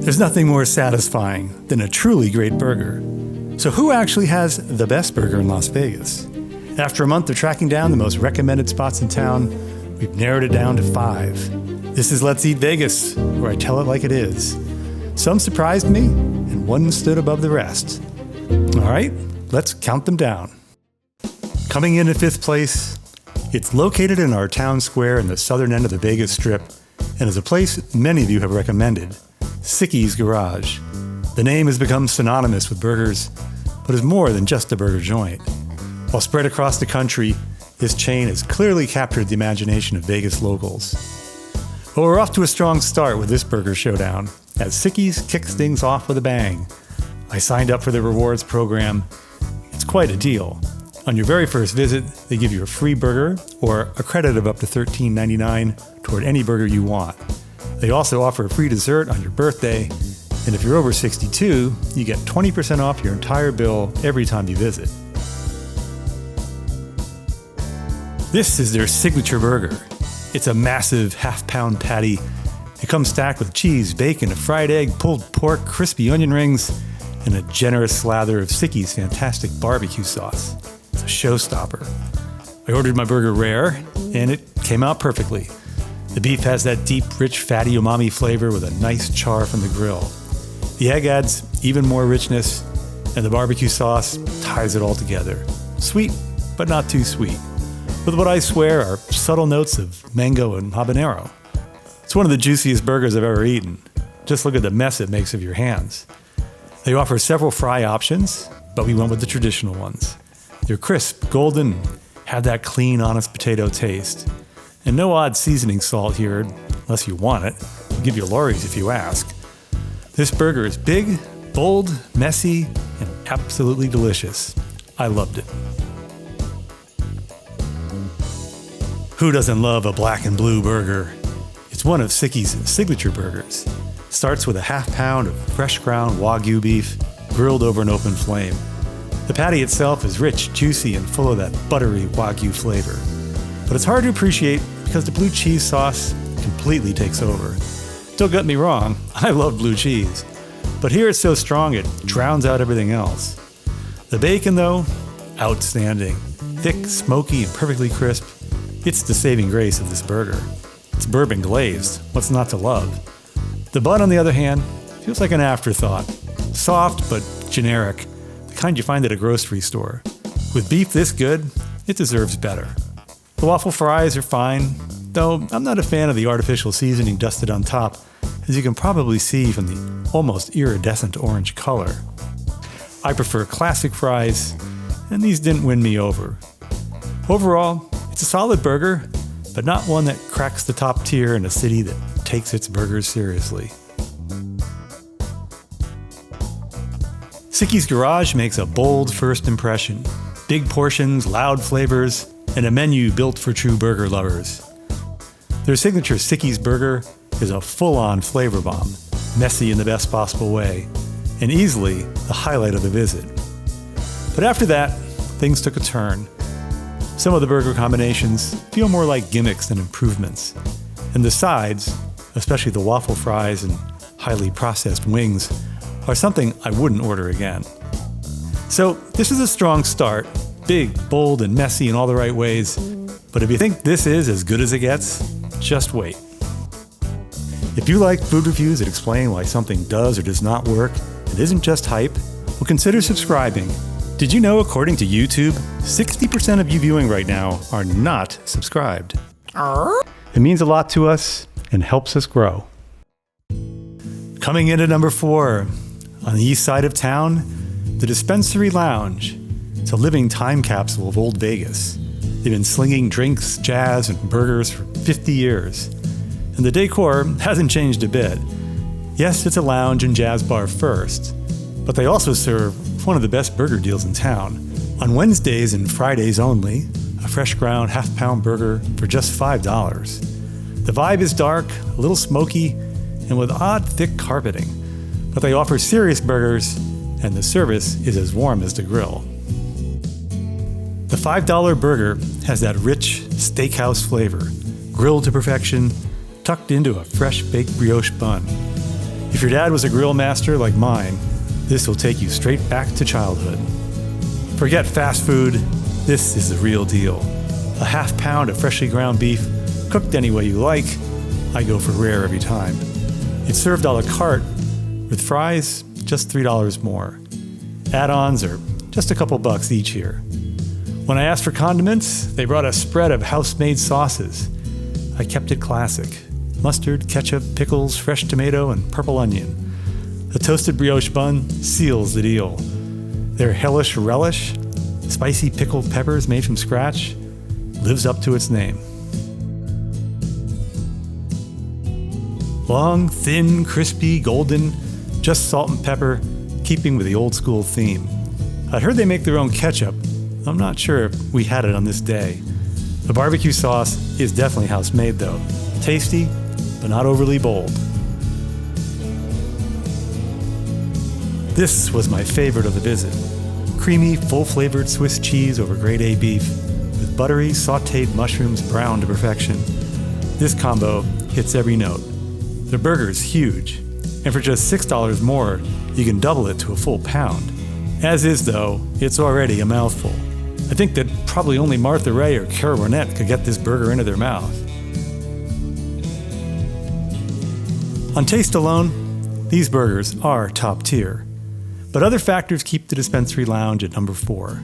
There's nothing more satisfying than a truly great burger. So who actually has the best burger in Las Vegas? After a month of tracking down the most recommended spots in town, we've narrowed it down to 5. This is Let's Eat Vegas, where I tell it like it is. Some surprised me, and one stood above the rest. All right, let's count them down. Coming in at 5th place, it's located in our town square in the southern end of the Vegas Strip, and is a place many of you have recommended, Sicky's Garage. The name has become synonymous with burgers, but is more than just a burger joint. While spread across the country, this chain has clearly captured the imagination of Vegas locals. But we're off to a strong start with this burger showdown, as Sicky's kicks things off with a bang. I signed up for the rewards program. It's quite a deal. On your very first visit, they give you a free burger or a credit of up to $13.99 toward any burger you want. They also offer a free dessert on your birthday, and if you're over 62, you get 20% off your entire bill every time you visit. This is their signature burger. It's a massive half-pound patty. It comes stacked with cheese, bacon, a fried egg, pulled pork, crispy onion rings, and a generous slather of Sicky's fantastic barbecue sauce. It's a showstopper. I ordered my burger rare, and it came out perfectly. The beef has that deep, rich, fatty umami flavor with a nice char from the grill. The egg adds even more richness, and the barbecue sauce ties it all together. Sweet, but not too sweet, with what I swear are subtle notes of mango and habanero. It's one of the juiciest burgers I've ever eaten. Just look at the mess it makes of your hands. They offer several fry options, but we went with the traditional ones. They're crisp, golden, have that clean, honest potato taste. And no odd seasoning salt here, unless you want it. I'll give you Lori's if you ask. This burger is big, bold, messy, and absolutely delicious. I loved it. Who doesn't love a black and blue burger? It's one of Sicky's signature burgers. It starts with a half-pound of fresh ground Wagyu beef grilled over an open flame. The patty itself is rich, juicy, and full of that buttery Wagyu flavor. But it's hard to appreciate because the blue cheese sauce completely takes over. Don't get me wrong, I love blue cheese, but here it's so strong it drowns out everything else. The bacon, though, outstanding. Thick, smoky, and perfectly crisp. It's the saving grace of this burger. It's bourbon glazed. What's not to love? The bun, on the other hand, feels like an afterthought. Soft, but generic. The kind you find at a grocery store. With beef this good, it deserves better. The waffle fries are fine, though I'm not a fan of the artificial seasoning dusted on top, as you can probably see from the almost iridescent orange color. I prefer classic fries, and these didn't win me over. Overall, it's a solid burger, but not one that cracks the top tier in a city that takes its burgers seriously. Sicky's Garage makes a bold first impression. Big portions, loud flavors, and a menu built for true burger lovers. Their signature Sicky's burger is a full-on flavor bomb, messy in the best possible way, and easily the highlight of the visit. But after that, things took a turn. Some of the burger combinations feel more like gimmicks than improvements, and the sides, especially the waffle fries and highly processed wings, are something I wouldn't order again. So this is a strong start, big, bold, and messy in all the right ways, but if you think this is as good as it gets, just wait. If you like food reviews that explain why something does or does not work and isn't just hype, well, consider subscribing. Did you know, according to YouTube, 60% of you viewing right now are not subscribed? It means a lot to us and helps us grow. Coming in at number 4, on the east side of town, the Dispensary Lounge. It's a living time capsule of old Vegas. They've been slinging drinks, jazz, and burgers for 50 years. And the decor hasn't changed a bit. Yes, it's a lounge and jazz bar first, but they also serve one of the best burger deals in town. On Wednesdays and Fridays only, a fresh ground half-pound burger for just $5. The vibe is dark, a little smoky, and with odd thick carpeting. But they offer serious burgers, and the service is as warm as the grill. The $5 burger has that rich steakhouse flavor, grilled to perfection, tucked into a fresh baked brioche bun. If your dad was a grill master like mine, this will take you straight back to childhood. Forget fast food, this is the real deal. A half pound of freshly ground beef, cooked any way you like. I go for rare every time. It's served a la carte, with fries just $3 more. Add-ons are just a couple bucks each here. When I asked for condiments, they brought a spread of house-made sauces. I kept it classic. Mustard, ketchup, pickles, fresh tomato, and purple onion. The toasted brioche bun seals the deal. Their hellish relish, spicy pickled peppers made from scratch, lives up to its name. Long, thin, crispy, golden, just salt and pepper, keeping with the old school theme. I'd heard they make their own ketchup. I'm not sure if we had it on this day. The barbecue sauce is definitely house-made though. Tasty, but not overly bold. This was my favorite of the visit. Creamy, full-flavored Swiss cheese over grade A beef with buttery, sautéed mushrooms browned to perfection. This combo hits every note. The burger's huge, and for just $6 more, you can double it to a full pound. As is, though, it's already a mouthful. I think that probably only Martha Ray or Cara Burnett could get this burger into their mouth. On taste alone, these burgers are top tier. But other factors keep the Dispensary Lounge at number 4.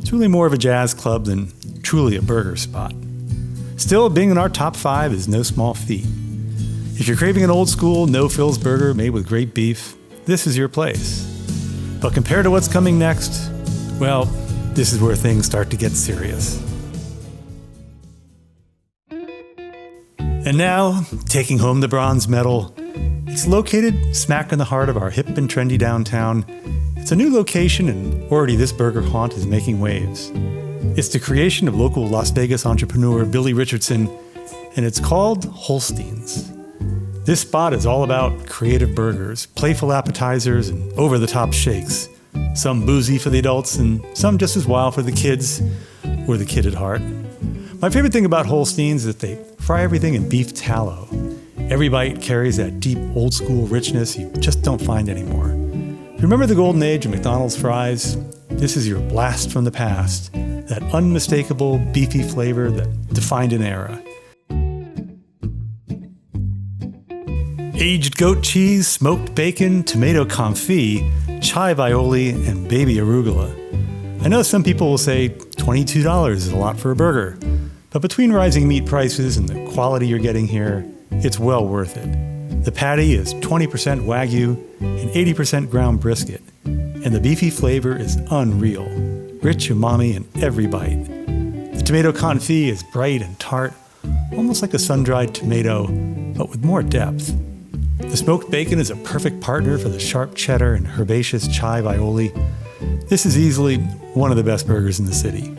It's really more of a jazz club than truly a burger spot. Still, being in our top 5 is no small feat. If you're craving an old-school, no-frills burger made with great beef, this is your place. But compared to what's coming next, well, this is where things start to get serious. And now, taking home the bronze medal, it's located smack in the heart of our hip and trendy downtown. It's a new location, and already this burger haunt is making waves. It's the creation of local Las Vegas entrepreneur Billy Richardson, and it's called Holstein's. This spot is all about creative burgers, playful appetizers, and over-the-top shakes. Some boozy for the adults, and some just as wild for the kids, or the kid at heart. My favorite thing about Holstein's is that they fry everything in beef tallow. Every bite carries that deep, old-school richness you just don't find anymore. If you remember the golden age of McDonald's fries? This is your blast from the past, that unmistakable, beefy flavor that defined an era. Aged goat cheese, smoked bacon, tomato confit, chive aioli, and baby arugula. I know some people will say $22 is a lot for a burger, but between rising meat prices and the quality you're getting here, it's well worth it. The patty is 20% Wagyu and 80% ground brisket, and the beefy flavor is unreal, rich umami in every bite. The tomato confit is bright and tart, almost like a sun-dried tomato, but with more depth. The smoked bacon is a perfect partner for the sharp cheddar and herbaceous chive aioli. This is easily one of the best burgers in the city.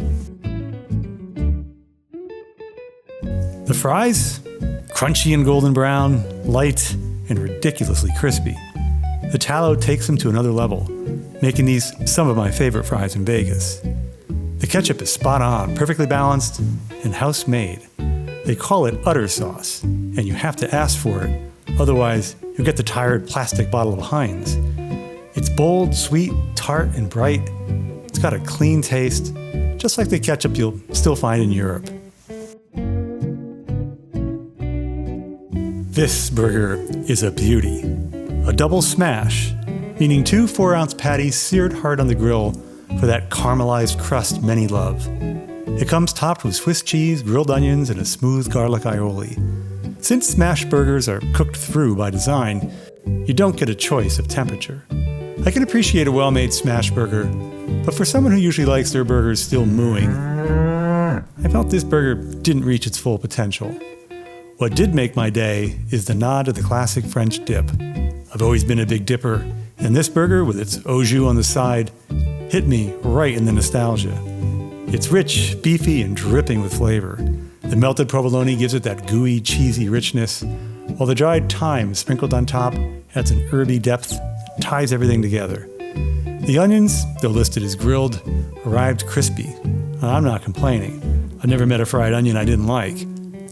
The fries? Crunchy and golden brown, light, and ridiculously crispy. The tallow takes them to another level, making these some of my favorite fries in Vegas. The ketchup is spot on, perfectly balanced, and house-made. They call it utter sauce, and you have to ask for it. Otherwise, you'll get the tired plastic bottle of Heinz. It's bold, sweet, tart, and bright. It's got a clean taste, just like the ketchup you'll still find in Europe. This burger is a beauty. A double smash, meaning 2 4-ounce patties seared hard on the grill for that caramelized crust many love. It comes topped with Swiss cheese, grilled onions, and a smooth garlic aioli. Since smash burgers are cooked through by design, you don't get a choice of temperature. I can appreciate a well-made smash burger, but for someone who usually likes their burgers still mooing, I felt this burger didn't reach its full potential. What did make my day is the nod to the classic French dip. I've always been a big dipper, and this burger with its au jus on the side hit me right in the nostalgia. It's rich, beefy, and dripping with flavor. The melted provolone gives it that gooey, cheesy richness, while the dried thyme sprinkled on top adds an herby depth that ties everything together. The onions, though listed as grilled, arrived crispy. I'm not complaining. I've never met a fried onion I didn't like,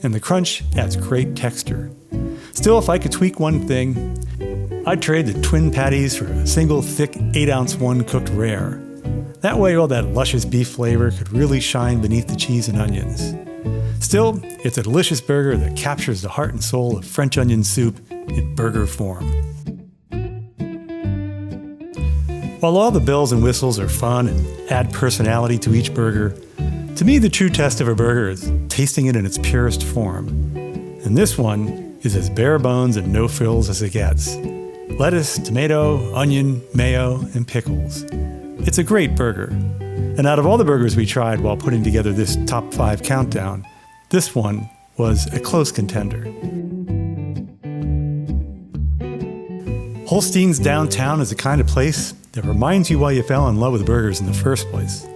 and the crunch adds great texture. Still, if I could tweak one thing, I'd trade the twin patties for a single thick 8-ounce one cooked rare. That way all that luscious beef flavor could really shine beneath the cheese and onions. Still, it's a delicious burger that captures the heart and soul of French onion soup in burger form. While all the bells and whistles are fun and add personality to each burger, to me the true test of a burger is tasting it in its purest form. And this one is as bare bones and no frills as it gets. Lettuce, tomato, onion, mayo, and pickles. It's a great burger. And out of all the burgers we tried while putting together this top 5 countdown, this one was a close contender. Holstein's downtown is the kind of place that reminds you why you fell in love with burgers in the first place.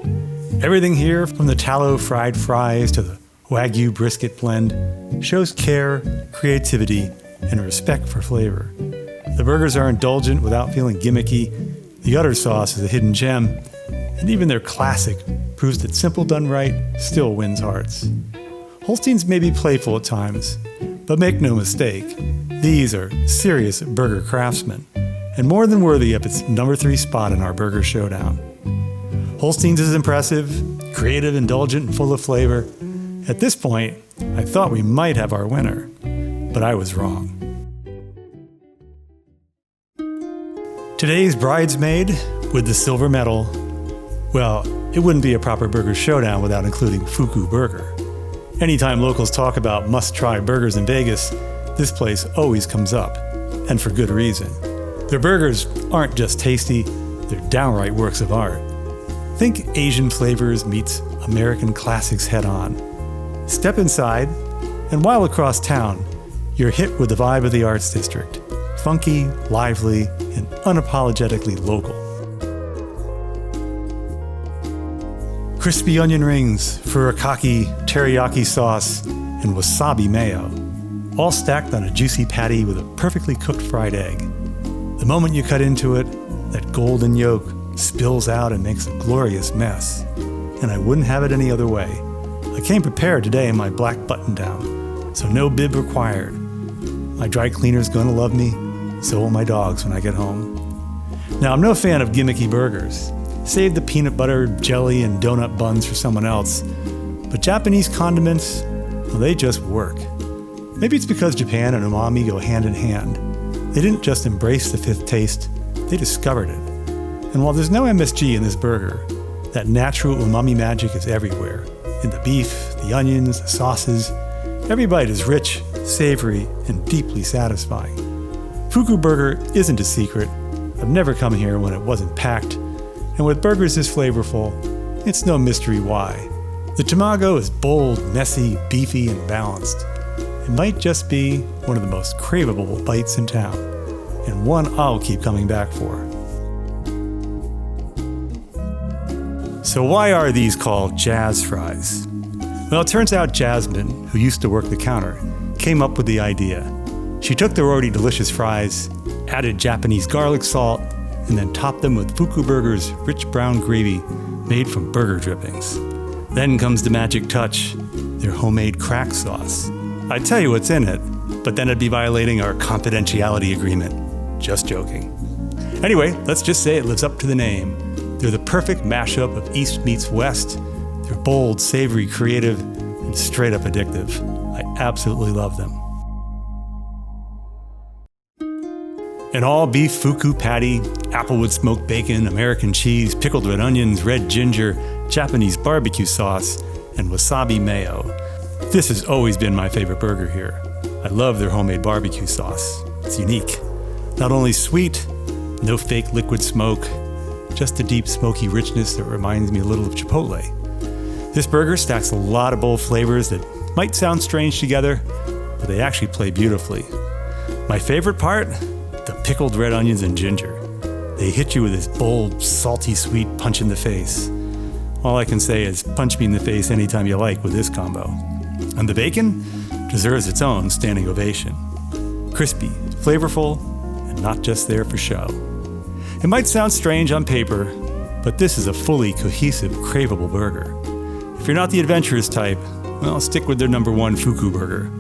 Everything here, from the tallow fried fries to the Wagyu brisket blend, shows care, creativity, and respect for flavor. The burgers are indulgent without feeling gimmicky, the udder sauce is a hidden gem, and even their classic proves that simple done right still wins hearts. Holstein's may be playful at times, but make no mistake, these are serious burger craftsmen, and more than worthy of its number 3 spot in our Burger Showdown. Holstein's is impressive, creative, indulgent, and full of flavor. At this point, I thought we might have our winner, but I was wrong. Today's bridesmaid with the silver medal, well, it wouldn't be a proper Burger Showdown without including Fuku Burger. Anytime locals talk about must-try burgers in Vegas, this place always comes up, and for good reason. Their burgers aren't just tasty, they're downright works of art. Think Asian flavors meets American classics head-on. Step inside, and while across town, you're hit with the vibe of the Arts District. Funky, lively, and unapologetically local. Crispy onion rings, furikake, teriyaki sauce, and wasabi mayo, all stacked on a juicy patty with a perfectly cooked fried egg. The moment you cut into it, that golden yolk spills out and makes a glorious mess. And I wouldn't have it any other way. I came prepared today in my black button-down, so no bib required. My dry cleaner's gonna love me, so will my dogs when I get home. Now, I'm no fan of gimmicky burgers. Save the peanut butter, jelly, and donut buns for someone else. But Japanese condiments, well, they just work. Maybe it's because Japan and umami go hand in hand. They didn't just embrace the 5th taste, they discovered it. And while there's no MSG in this burger, that natural umami magic is everywhere. In the beef, the onions, the sauces. Every bite is rich, savory, and deeply satisfying. Fuku Burger isn't a secret. I've never come here when it wasn't packed. And with burgers this flavorful, it's no mystery why. The tamago is bold, messy, beefy, and balanced. It might just be one of the most craveable bites in town, and one I'll keep coming back for. So why are these called jazz fries? Well, it turns out Jasmine, who used to work the counter, came up with the idea. She took their already delicious fries, added Japanese garlic salt, and then topped them with Fuku Burger's rich brown gravy made from burger drippings. Then comes the magic touch, their homemade crack sauce. I'd tell you what's in it, but then it'd be violating our confidentiality agreement. Just joking. Anyway, let's just say it lives up to the name. They're the perfect mashup of East meets West. They're bold, savory, creative, and straight up addictive. I absolutely love them. An all-beef fuku patty, applewood smoked bacon, American cheese, pickled red onions, red ginger, Japanese barbecue sauce, and wasabi mayo. This has always been my favorite burger here. I love their homemade barbecue sauce. It's unique. Not only sweet, no fake liquid smoke, just a deep smoky richness that reminds me a little of Chipotle. This burger stacks a lot of bold flavors that might sound strange together, but they actually play beautifully. My favorite part? The pickled red onions and ginger. They hit you with this bold, salty, sweet punch in the face. All I can say is punch me in the face anytime you like with this combo. And the bacon deserves its own standing ovation. Crispy, flavorful, and not just there for show. It might sound strange on paper, but this is a fully cohesive, craveable burger. If you're not the adventurous type, well, stick with their number 1 Fuku Burger.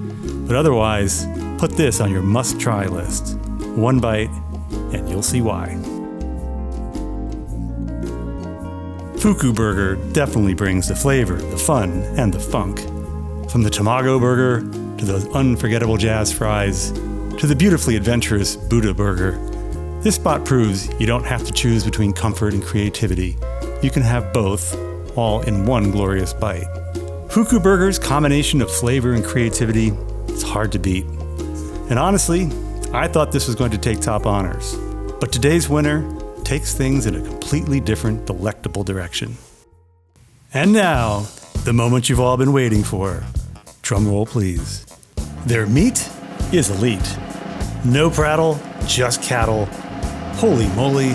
But otherwise, put this on your must-try list. One bite, and you'll see why. Fuku Burger definitely brings the flavor, the fun, and the funk. From the Tamago Burger, to those unforgettable jazz fries, to the beautifully adventurous Buddha Burger, this spot proves you don't have to choose between comfort and creativity. You can have both, all in one glorious bite. Fuku Burger's combination of flavor and creativity is hard to beat. And honestly, I thought this was going to take top honors. But today's winner takes things in a completely different, delectable direction. And now, the moment you've all been waiting for. Drumroll, please. Their meat is elite. No prattle, just cattle. Holy moly,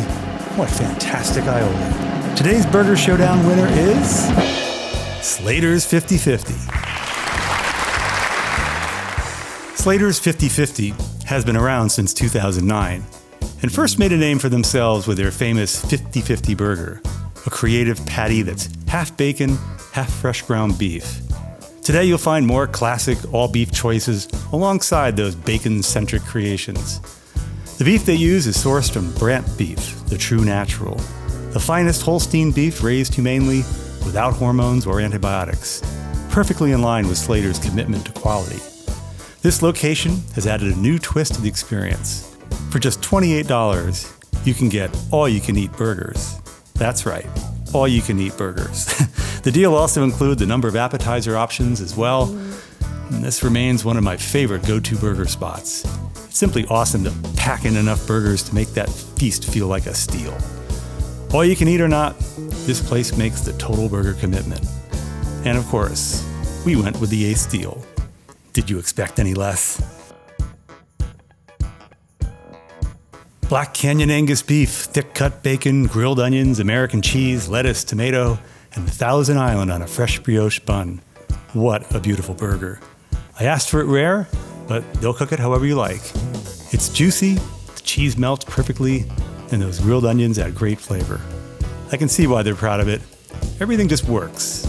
what fantastic aioli. Today's Burger Showdown winner is Slater's 50/50. Slater's 50/50 has been around since 2009 and first made a name for themselves with their famous 50/50 burger, a creative patty that's half bacon, half fresh ground beef. Today you'll find more classic all-beef choices alongside those bacon-centric creations. The beef they use is sourced from Brant beef, the true natural, the finest Holstein beef raised humanely without hormones or antibiotics, perfectly in line with Slater's commitment to quality. This location has added a new twist to the experience. For just $28, you can get all-you-can-eat burgers. That's right, all-you-can-eat burgers. The deal also includes a number of appetizer options as well. And this remains one of my favorite go-to burger spots. It's simply awesome to pack in enough burgers to make that feast feel like a steal. All you can eat or not, this place makes the total burger commitment. And of course, we went with the ace deal. Did you expect any less? Black Canyon Angus beef, thick-cut bacon, grilled onions, American cheese, lettuce, tomato, and Thousand Island on a fresh brioche bun. What a beautiful burger. I asked for it rare, but they'll cook it however you like. It's juicy, the cheese melts perfectly, and those grilled onions add great flavor. I can see why they're proud of it. Everything just works.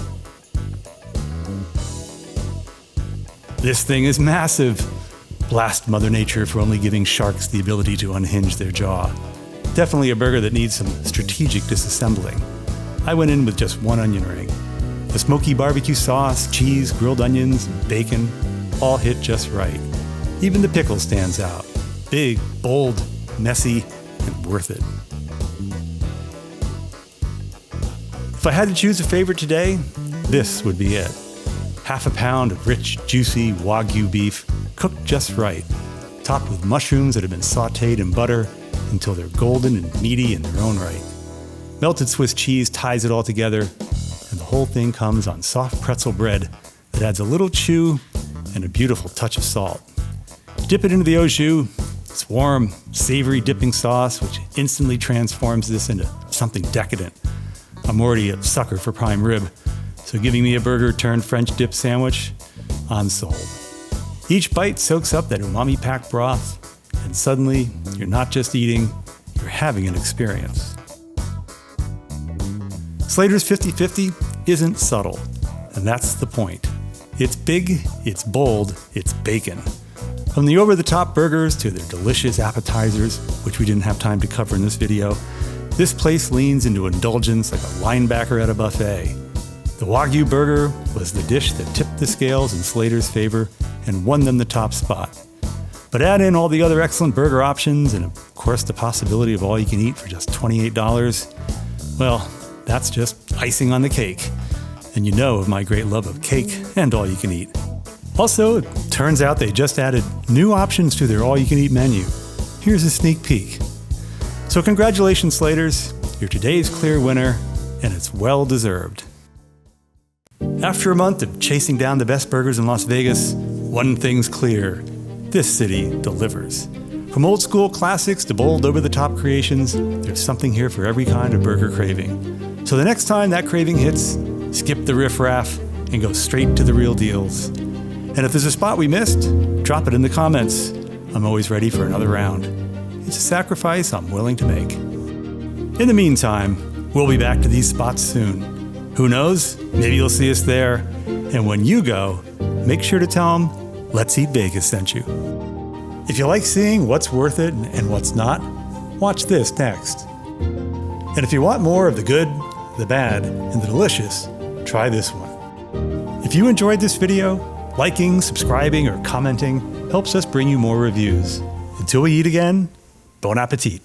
This thing is massive. Blast Mother Nature for only giving sharks the ability to unhinge their jaw. Definitely a burger that needs some strategic disassembling. I went in with just one onion ring. The smoky barbecue sauce, cheese, grilled onions, and bacon all hit just right. Even the pickle stands out. Big, bold, messy, and worth it. If I had to choose a favorite today, this would be it. Half a pound of rich, juicy Wagyu beef, cooked just right, topped with mushrooms that have been sautéed in butter until they're golden and meaty in their own right. Melted Swiss cheese ties it all together, and the whole thing comes on soft pretzel bread that adds a little chew and a beautiful touch of salt. Dip it into the au jus. It's warm, savory dipping sauce, which instantly transforms this into something decadent. I'm already a sucker for prime rib, so giving me a burger turned French dip sandwich, I'm sold. Each bite soaks up that umami-packed broth, and suddenly, you're not just eating, you're having an experience. Slater's 50/50 isn't subtle, and that's the point. It's big, it's bold, it's bacon. From the over-the-top burgers to their delicious appetizers, which we didn't have time to cover in this video, this place leans into indulgence like a linebacker at a buffet. The Wagyu burger was the dish that tipped the scales in Slater's favor and won them the top spot. But add in all the other excellent burger options and of course the possibility of all you can eat for just $28, well, that's just icing on the cake. And you know of my great love of cake and all you can eat. Also, it turns out they just added new options to their all you can eat menu. Here's a sneak peek. So congratulations, Slaters. You're today's clear winner, and it's well deserved. After a month of chasing down the best burgers in Las Vegas, one thing's clear. This city delivers. From old school classics to bold over-the-top creations, there's something here for every kind of burger craving. So the next time that craving hits, skip the riff-raff and go straight to the real deals. And if there's a spot we missed, drop it in the comments. I'm always ready for another round. It's a sacrifice I'm willing to make. In the meantime, we'll be back to these spots soon. Who knows? Maybe you'll see us there. And when you go, make sure to tell them, Let's Eat Vegas sent you. If you like seeing what's worth it and what's not, Watch this next. And if you want more of the good, the bad, and the delicious, try this one. If you enjoyed this video, liking, subscribing, or commenting helps us bring you more reviews. Until we eat again, bon appetit.